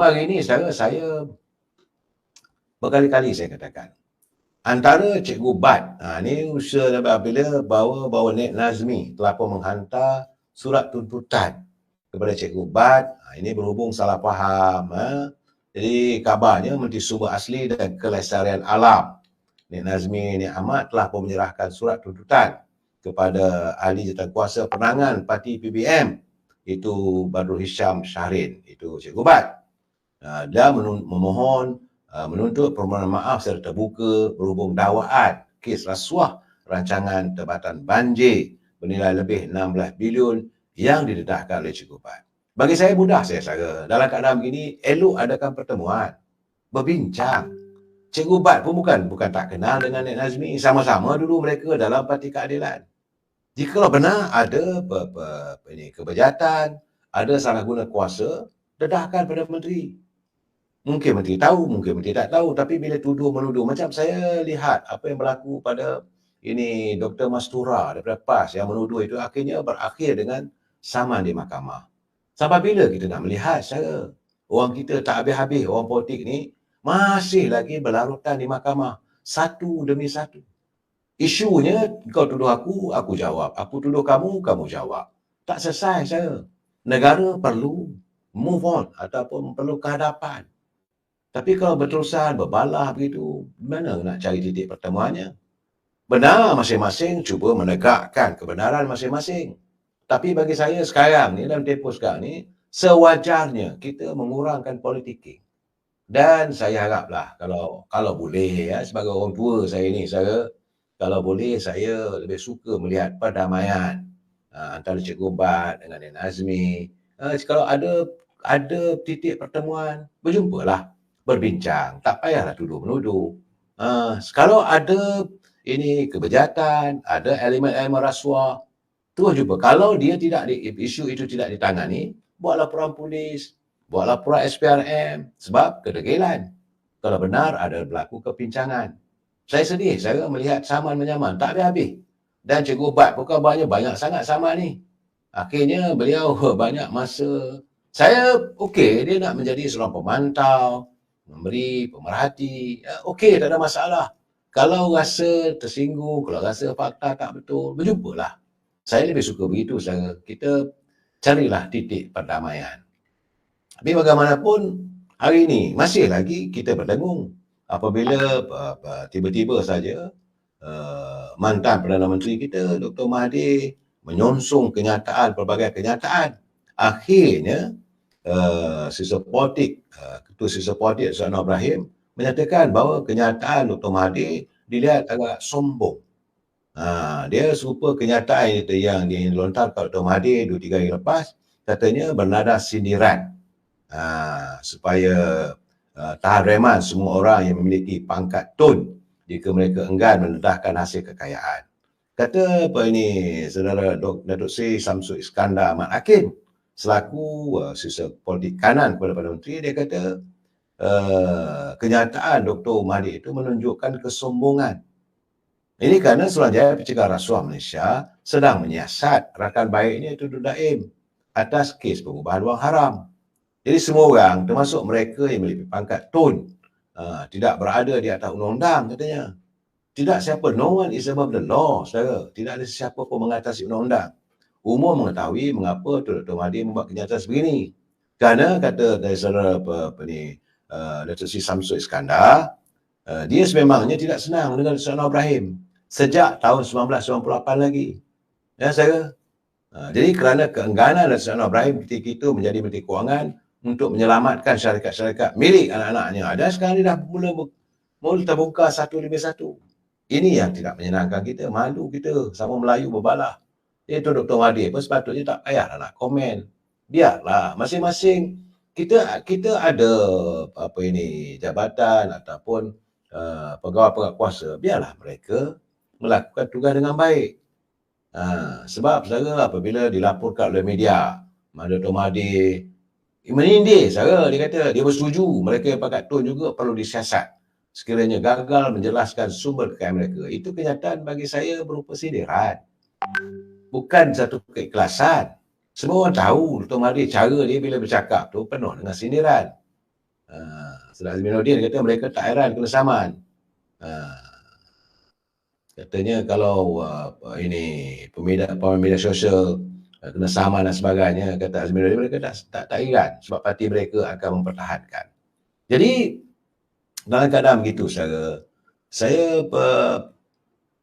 Cuma hari ini saya berkali-kali saya katakan, antara Cikgu Bat, ni usaha apabila bawa Nek Nazmi telah pun menghantar surat tuntutan kepada Cikgu Bat, ini berhubung salah faham. Jadi kabarnya Menteri Sumber Asli dan Kelestarian Alam Nek Nazmi Nik Ahmad telah pun menyerahkan surat tuntutan kepada ahli jawatankuasa penangan parti PBM, itu Badrul Hisham Shahrin, itu Cikgu Bat. Dia memohon menuntut permohonan maaf secara terbuka berhubung dakwaan kes rasuah rancangan Tempatan Banjir bernilai lebih 16 bilion yang didedahkan oleh Cikgu Bat. Bagi saya mudah saya cara. Dalam keadaan begini, elok adakan pertemuan, berbincang. Cikgu Bat pun bukan tak kenal dengan Nek Nazmi. Sama-sama dulu mereka dalam Parti Keadilan. Jika benar ada kebejatan, ada salah guna kuasa, dedahkan pada menteri. Mungkin menteri tahu, mungkin menteri tak tahu, tapi bila tuduh menuduh, macam saya lihat apa yang berlaku pada ini Dr. Mastura daripada PAS yang menuduh itu akhirnya berakhir dengan saman di mahkamah. Sampai bila kita nak melihat secara orang kita tak habis-habis, orang politik ni masih lagi berlarutan di mahkamah satu demi satu. Isunya kau tuduh aku jawab. Aku tuduh kamu jawab. Tak selesai saya. Negara perlu move on ataupun perlu kehadapan. Tapi kalau berterusan, berbalah begitu, mana nak cari titik pertemuannya? Benar masing-masing cuba menegakkan kebenaran masing-masing. Tapi bagi saya sekarang ni, dalam tempoh sekarang ni, sewajarnya kita mengurangkan politik. Dan saya haraplah kalau boleh, sebagai orang tua saya ni, kalau boleh saya lebih suka melihat perdamaian antara Cikgu Bat dengan Nek Nazmi. Kalau ada titik pertemuan, berjumpalah, berbincang, tak payahlah tuduh-menuduh. Kalau ada ini kebejatan, ada elemen-elemen rasuah, terus jumpa. Kalau isu itu tidak ditangani, buat laporan polis, buat laporan SPRM, sebab kedegilan. Kalau benar ada berlaku kepincangan. Saya sedih, saya melihat saman menyaman, tak habis-habis. Dan Cikgu Bat pun kabarnya banyak sangat saman ni. Akhirnya beliau banyak masa. Saya okey, dia nak menjadi seorang pemantau, memberi pemerhati, okey, tak ada masalah. Kalau rasa tersinggung, kalau rasa fakta tak betul, berjumpalah. Saya lebih suka begitu. Kita carilah titik perdamaian. Tapi bagaimanapun, hari ini masih lagi kita berdengung apabila tiba-tiba saja mantan Perdana Menteri kita, Dr. Mahathir, menyonsong pelbagai kenyataan. Akhirnya, Ketua Sisa Politik Dr. Anwar Ibrahim menyatakan bahawa kenyataan Dr. Mahathir dilihat agak sombong. Dia serupa kenyataan yang dilontarkan Dr. Mahathir 2-3 hari lepas, katanya bernada sindiran supaya tahan reman semua orang yang memiliki pangkat tun jika mereka enggan mendedahkan hasil kekayaan. Kata saudara Datuk Seri Samsul Iskandar Ahmad Hakim selaku sisa politik kanan kepada Perdana Menteri, dia kata kenyataan Dr. Mahathir itu menunjukkan kesombongan. Ini kerana Suruhanjaya Pencegah Rasuah Malaysia sedang menyiasat rakan baiknya itu Dr. Daim atas kes pengubahan wang haram. Jadi semua orang, termasuk mereka yang memiliki pangkat tun, tidak berada di atas undang-undang katanya. Tidak siapa, no one is above the law, saudara. Tidak ada siapa pun mengatasi undang-undang. Umum mengetahui mengapa Dr. Mahathir membuat kenyataan sebegini. Kerana kata dari saudara Datuk Seri Samsul Iskandar, dia sememangnya tidak senang dengan Dr. Anwar Ibrahim sejak tahun 1998 lagi. Ya, saudara. Jadi kerana keengganan Dr. Anwar Ibrahim ketika itu menjadi Menteri Kewangan untuk menyelamatkan syarikat-syarikat milik anak-anaknya. Dan sekarang dia dah mula terbuka satu demi satu. Ini yang tidak menyenangkan kita, malu kita sama Melayu berbalah. Itu Dr. Mahathir pun sepatutnya tak payahlah nak komen. Biarlah masing-masing kita ada jabatan ataupun pegawai-pegawai kuasa, biarlah mereka melakukan tugas dengan baik. Sebab saudara apabila dilaporkan oleh media, Dr. Mahathir menyindir, saudara, dia kata dia bersetuju mereka yang pangkat tun juga perlu disiasat sekiranya gagal menjelaskan sumber kekayaan mereka. Itu kenyataan bagi saya berupa sindiran, bukan satu keikhlasan. Semua orang tahu Dr. Mahathir cara dia bila bercakap tu penuh dengan sindiran. Saudara Azminuddin kata mereka tak heran kena saman. Katanya kalau ini pemain media sosial kena saman dan sebagainya, kata Azminuddin, mereka tak heran sebab parti mereka akan mempertahankan. Jadi dalam keadaan begitu, saya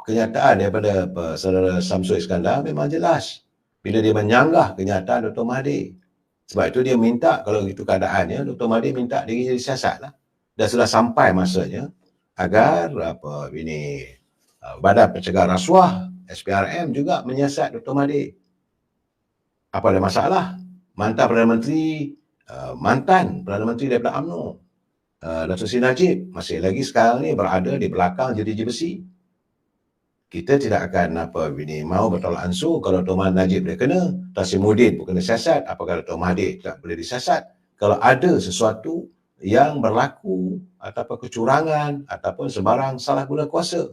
kenyataan daripada saudara Samsul Iskandar memang jelas bila dia menyanggah kenyataan Dr. Mahathir. Sebab itu dia minta, kalau itu keadaannya, Dr. Mahathir minta diri jadi siasat lah. Dan sudah sampai masanya agar Badan Pencegah Rasuah SPRM juga menyiasat Dr. Mahathir. Apa ada masalah? Mantan Perdana Menteri daripada UMNO, Datuk Seri Najib, masih lagi sekarang ni berada di belakang jeruji besi. Kita tidak akan mau bertolak ansur kalau Dr. Najib boleh kena, Tasimuddin pun kena siasat, apakah Dr. Mahathir tak boleh disiasat? Kalau ada sesuatu yang berlaku ataupun kecurangan ataupun sebarang salah guna kuasa.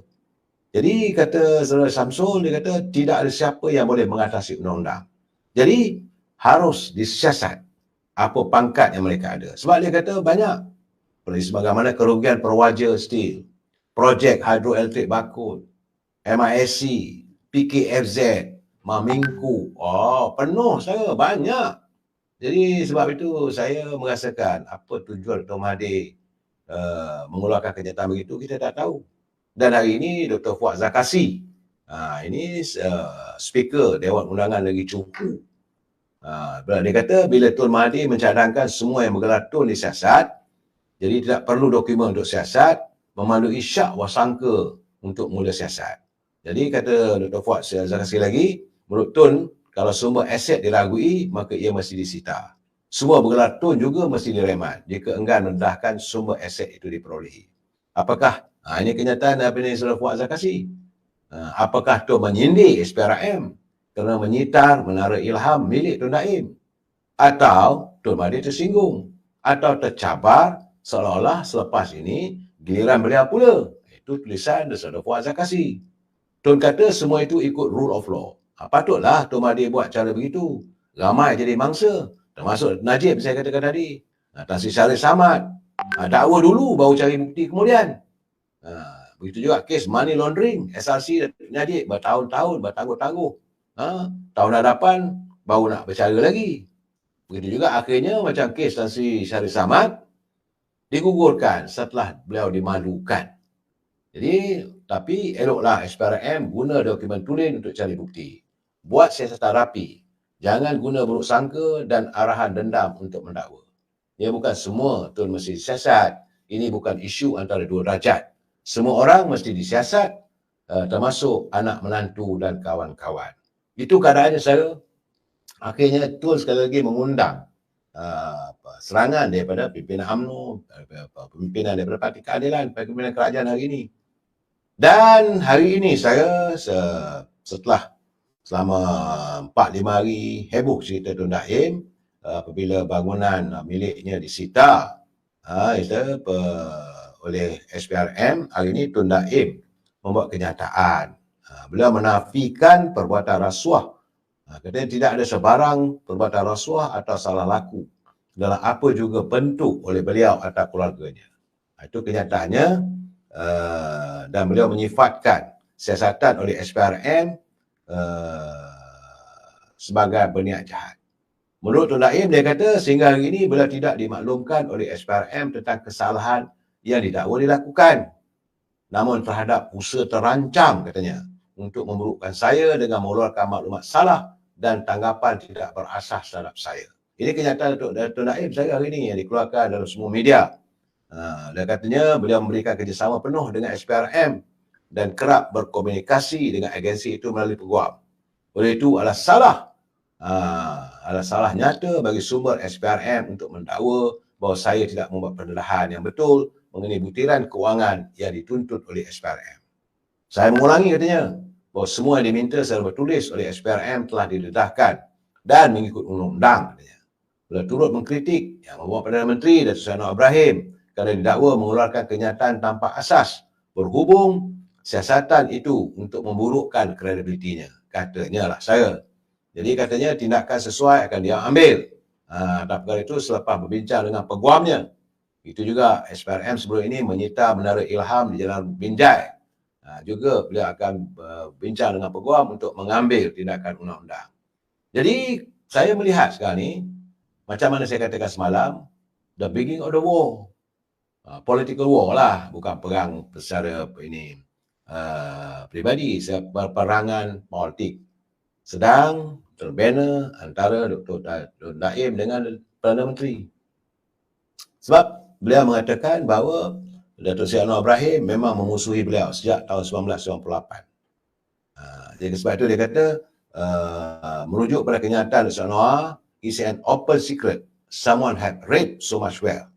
Jadi kata saudara Samsul, dia kata tidak ada siapa yang boleh mengatasi undang-undang. Jadi harus disiasat apa pangkat yang mereka ada. Sebab dia kata banyak, sebagaimana kerugian Perwaja Steel, projek hidroelektrik Bakun, MISC, PKFZ, Mamingku, penuh saya, banyak. Jadi sebab itu saya merasakan apa tujuan Dr. Mahathir mengeluarkan kenyataan begitu, kita tak tahu. Dan hari ini Dr. Fuad Zakasi, ini speaker Dewan Undangan Negeri Cepu, dia kata bila Tun Mahathir mencadangkan semua yang bergelar Tun disiasat, jadi tidak perlu dokumen untuk siasat, melalui syak wasangka untuk mula siasat. Jadi kata Dr. Fuad Zakasi lagi, menurut Tun, kalau semua aset diragui, maka ia mesti disita. Semua bergelar Tun juga mesti diremat jika enggan mendedahkan sumber aset itu diperolehi. Apakah, ini kenyataan daripada Saudara Fuad Zakasi, apakah Tun menyindir SPRM kerana menyitar menara ilham milik Tun Daim? Atau Tun Mahathir tersinggung? Atau tercabar seolah-olah selepas ini giliran beliau pula? Itu tulisan dari Saudara Fuad Zakasi. Tun kata semua itu ikut rule of law. Patutlah Tun Mahathir buat cara begitu. Ramai jadi mangsa, termasuk Najib saya katakan tadi. Tan Sri Syarif Samad, dakwa dulu baru cari bukti kemudian. Begitu juga kes money laundering, SRC Najib bertahun-tahun bertangguh-tangguh. Tahun hadapan baru nak bercara lagi. Begitu juga akhirnya macam kes Tan Sri Syarif Samad digugurkan setelah beliau dimalukan. Jadi, tapi eloklah SPRM guna dokumen tulen untuk cari bukti. Buat siasatan rapi. Jangan guna buruk sangka dan arahan dendam untuk mendakwa. Ya, bukan semua Tun mesti disiasat. Ini bukan isu antara dua darjat. Semua orang mesti disiasat, termasuk anak menantu dan kawan-kawan. Itu keadaannya saya. Akhirnya Tun sekali lagi mengundang serangan daripada pimpinan UMNO, pimpinan daripada Parti Keadilan, pimpinan kerajaan hari ini. Dan hari ini saya selama 4-5 hari heboh cerita Tun Daim apabila bangunan miliknya disita oleh SPRM. Hari ini Tun Daim membuat kenyataan. Beliau menafikan perbuatan rasuah. Katanya tidak ada sebarang perbuatan rasuah atau salah laku dalam apa juga bentuk oleh beliau atau keluarganya. Itu kenyataannya. Dan beliau menyifatkan siasatan oleh SPRM sebagai berniat jahat. Menurut Tun Daim, dia kata sehingga hari ini beliau tidak dimaklumkan oleh SPRM tentang kesalahan yang didakwa dilakukan. Namun terhadap usaha terancam katanya untuk memburukkan saya dengan mengeluarkan maklumat salah dan tanggapan tidak berasas terhadap saya. Ini kenyataan Tun Daim saya hari ini yang dikeluarkan dalam semua media. Dan katanya beliau memberikan kerjasama penuh dengan SPRM dan kerap berkomunikasi dengan agensi itu melalui peguam. Oleh itu adalah salah nyata bagi sumber SPRM untuk mendakwa bahawa saya tidak membuat pendedahan yang betul mengenai butiran kewangan yang dituntut oleh SPRM. Saya mengulangi katanya bahawa semua yang diminta secara bertulis oleh SPRM telah didedahkan dan mengikut undang-undang katanya. Beliau turut mengkritik yang membawa Perdana Menteri Datuk Seri Anwar Ibrahim kerana didakwa mengeluarkan kenyataan tanpa asas berhubung siasatan itu untuk memburukkan kredibilitinya. Katanya lah saya. Jadi katanya tindakan sesuai akan dia ambil. Dan perkara itu selepas berbincang dengan peguamnya. Itu juga SPRM sebelum ini menyita Menara Ilham di Jalan Binjai. Juga beliau akan bincang dengan peguam untuk mengambil tindakan undang-undang. Jadi saya melihat sekarang ni, macam mana saya katakan semalam, the beginning of the war, political war lah, bukan perang secara peribadi, peperangan politik sedang terbina antara Dr. Tun Daim dengan Perdana Menteri. Sebab beliau mengatakan bahawa Dato' Seri Anwar Ibrahim memang memusuhi beliau sejak tahun 1998. Jadi sebab itu dia kata, merujuk pada kenyataan Dato' Seri Anwar, is an open secret someone had raped so much well.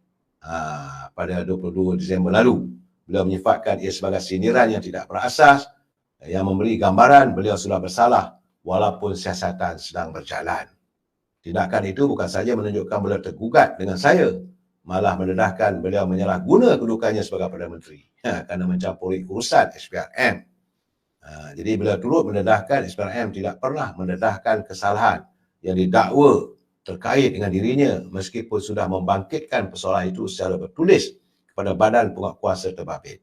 Pada 22 Disember lalu, beliau menyifatkan ia sebagai sindiran yang tidak berasas, yang memberi gambaran beliau sudah bersalah walaupun siasatan sedang berjalan. Tindakan itu bukan saja menunjukkan beliau tergugat dengan saya, malah mendedahkan beliau menyalahguna kedudukannya sebagai Perdana Menteri kerana mencampuri urusan SPRM. Jadi beliau turut mendedahkan SPRM tidak pernah mendedahkan kesalahan yang didakwa terkait dengan dirinya meskipun sudah membangkitkan persoalan itu secara bertulis kepada Badan Penguatkuasa Terbabit.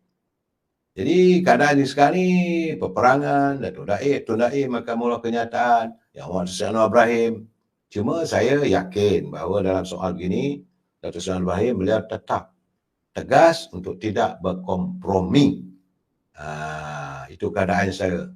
Jadi keadaan ini sekarang ni, peperangan, Dato' Tun Daim akan mula kenyataan yang Muhammad Seri Anwar Ibrahim. Cuma saya yakin bahawa dalam soal begini, Dato' Seri Anwar Ibrahim beliau tetap tegas untuk tidak berkompromi. Itu keadaan saya